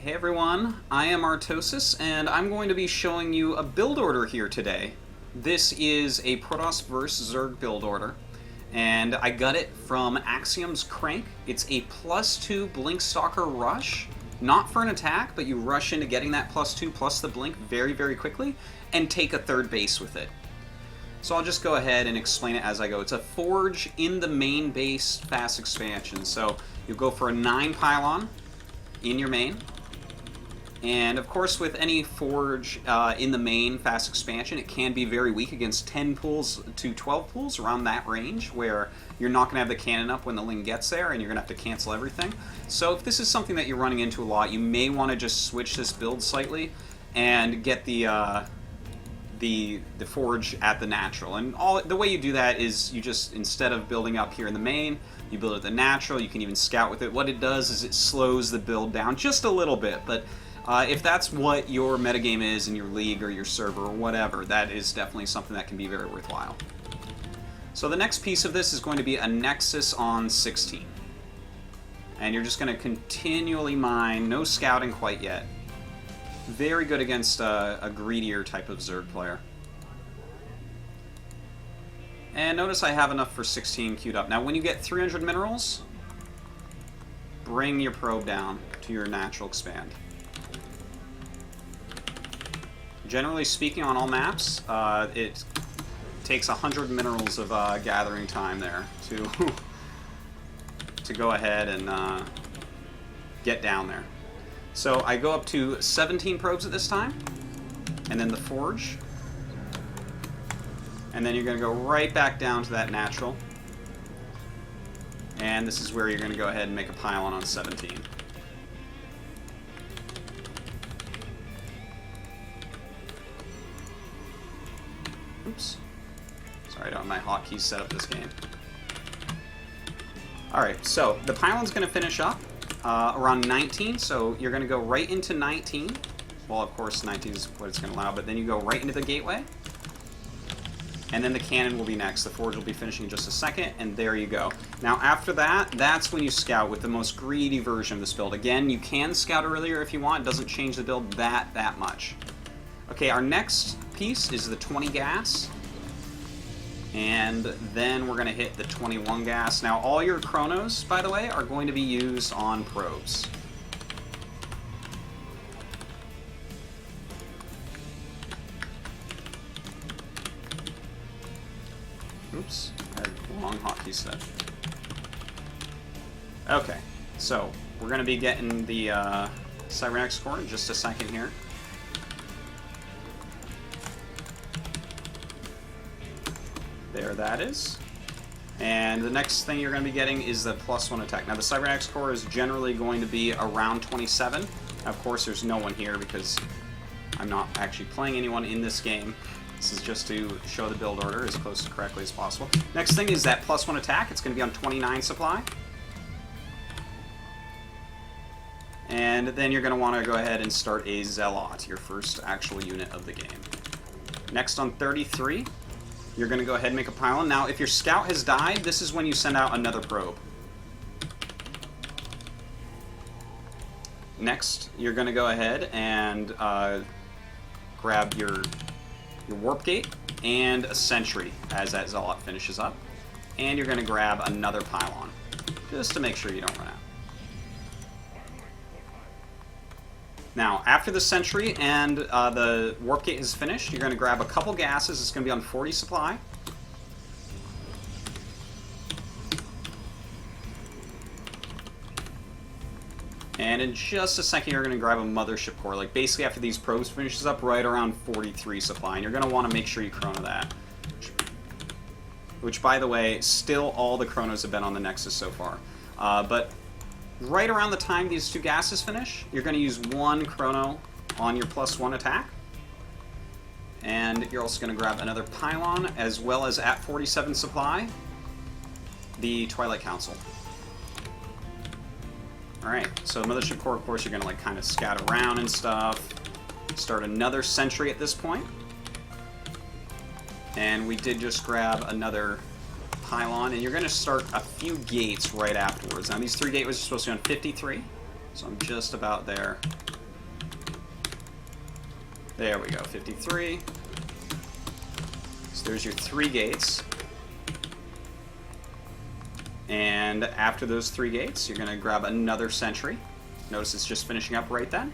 Hey everyone, I am Artosis, and I'm going to be showing you a build order here today. This is a Protoss vs. Zerg build order, and I got it from Axiom's Crank. It's a +2 Blink Stalker rush, not for an attack, but you rush into getting that +2 plus the Blink very, very quickly, and take a third base with it. So I'll just go ahead and explain it as I go. It's a Forge in the main base fast expansion, so you'll go for a 9 pylon in your main. And of course, with any Forge in the main fast expansion, it can be very weak against 10 pools to 12 pools, around that range, where you're not going to have the cannon up when the Ling gets there, and you're going to have to cancel everything. So if this is something that you're running into a lot, you may want to just switch this build slightly and get the Forge at the natural. And the way you do that is you just, instead of building up here in the main, you build it at the natural. You can even scout with it. What it does is it slows the build down just a little bit, but if that's what your metagame is in your league or your server or whatever, that is definitely something that can be very worthwhile. So the next piece of this is going to be a Nexus on 16. And you're just going to continually mine, no scouting quite yet. Very good against a greedier type of Zerg player. And notice I have enough for 16 queued up. Now when you get 300 minerals, bring your probe down to your natural expand. Generally speaking, on all maps, it takes 100 minerals of gathering time there to go ahead and get down there. So I go up to 17 probes at this time, and then the Forge, and then you're going to go right back down to that natural, and this is where you're going to go ahead and make a pylon on 17. Oops. Sorry, I don't have my hotkeys set up this game. Alright, so the pylon's going to finish up around 19, so you're going to go right into 19. Well, of course, 19 is what it's going to allow, but then you go right into the gateway. And then the cannon will be next. The Forge will be finishing in just a second, and there you go. Now, after that, that's when you scout with the most greedy version of this build. Again, you can scout earlier if you want. It doesn't change the build that much. Okay, our next piece is the 20 gas, and then we're going to hit the 21 gas. Now all your chronos, by the way, are going to be used on probes. Oops, I had the wrong hotkey set. Okay, so we're going to be getting the cybernetics core in just a second here. There that is. And the next thing you're going to be getting is the +1 attack. Now the cybernetics core is generally going to be around 27. Of course there's no one here because I'm not actually playing anyone in this game. This is just to show the build order as close to correctly as possible. Next thing is that +1 attack. It's going to be on 29 supply. And then you're going to want to go ahead and start a Zealot, your first actual unit of the game. Next on 33. You're going to go ahead and make a pylon. Now, if your scout has died, this is when you send out another probe. Next, you're going to go ahead and grab your warp gate and a sentry as that Zealot finishes up. And you're going to grab another pylon, just to make sure you don't run out. Now, after the sentry and the warp gate is finished, you're going to grab a couple gases. It's going to be on 40 supply. And in just a second, you're going to grab a mothership core. Like, basically, after these probes finishes up, right around 43 supply. And you're going to want to make sure you chrono that. Which, by the way, still all the chronos have been on the Nexus so far. But right around the time these two gases finish, you're going to use one chrono on your +1 attack. And you're also going to grab another pylon, as well as at 47 supply, the Twilight Council. Alright, so Mothership Core, of course, you're going to kind of scout around and stuff. Start another sentry at this point. And we did just grab another pylon, and you're going to start a few gates right afterwards. Now, these 3 gateways are supposed to be on 53. So I'm just about there. There we go, 53. So there's your 3 gates. And after those 3 gates, you're going to grab another sentry. Notice it's just finishing up right then.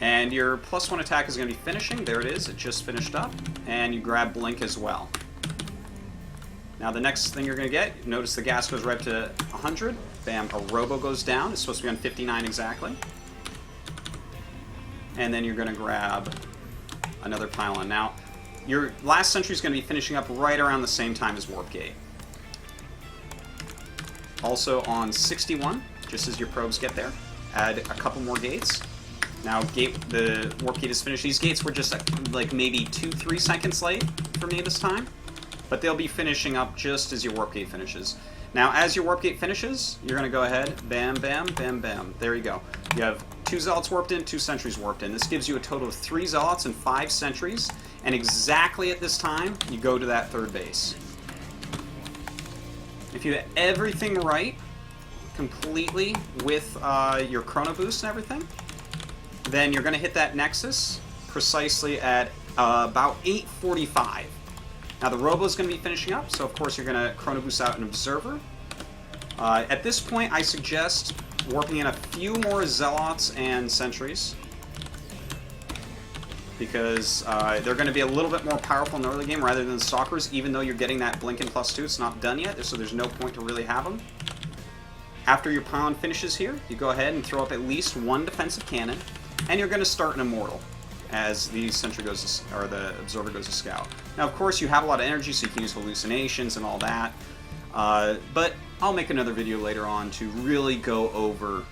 And your +1 attack is going to be finishing. There it is. It just finished up. And you grab Blink as well. Now the next thing you're going to get, notice the gas goes right up to 100. Bam, a robo goes down. It's supposed to be on 59 exactly. And then you're going to grab another pylon. Now, your last sentry is going to be finishing up right around the same time as Warp Gate. Also on 61, just as your probes get there, add a couple more gates. Now the Warp Gate is finished. These gates were just like maybe 2-3 seconds late for me this time, but they'll be finishing up just as your Warp Gate finishes. Now as your Warp Gate finishes, you're going to go ahead, bam, bam, bam, bam. There you go. You have 2 Zealots warped in, 2 Sentries warped in. This gives you a total of 3 Zealots and 5 Sentries, and exactly at this time, you go to that 3rd base. If you have everything right, completely with your Chrono Boost and everything, then you're going to hit that Nexus precisely at about 8:45. Now the Robo is going to be finishing up, so of course you're going to Chrono Boost out an Observer. At this point, I suggest warping in a few more Zealots and Sentries, because they're going to be a little bit more powerful in the early game rather than the Stalkers, even though you're getting that Blink in +2. It's not done yet, so there's no point to really have them. After your pylon finishes here, you go ahead and throw up at least 1 defensive cannon, and you're going to start an Immortal as the Sentry goes to, or the Observer goes to Scout. Now, of course, you have a lot of energy, so you can use hallucinations and all that, but I'll make another video later on to really go over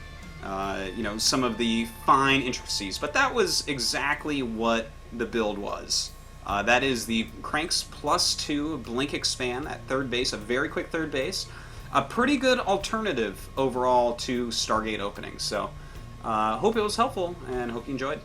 you know, some of the fine intricacies. But that was exactly what the build was. That is the Cranks +2 Blink Expand at 3rd base, a very quick 3rd base. A pretty good alternative overall to Stargate openings. So, hope it was helpful, and hope you enjoyed.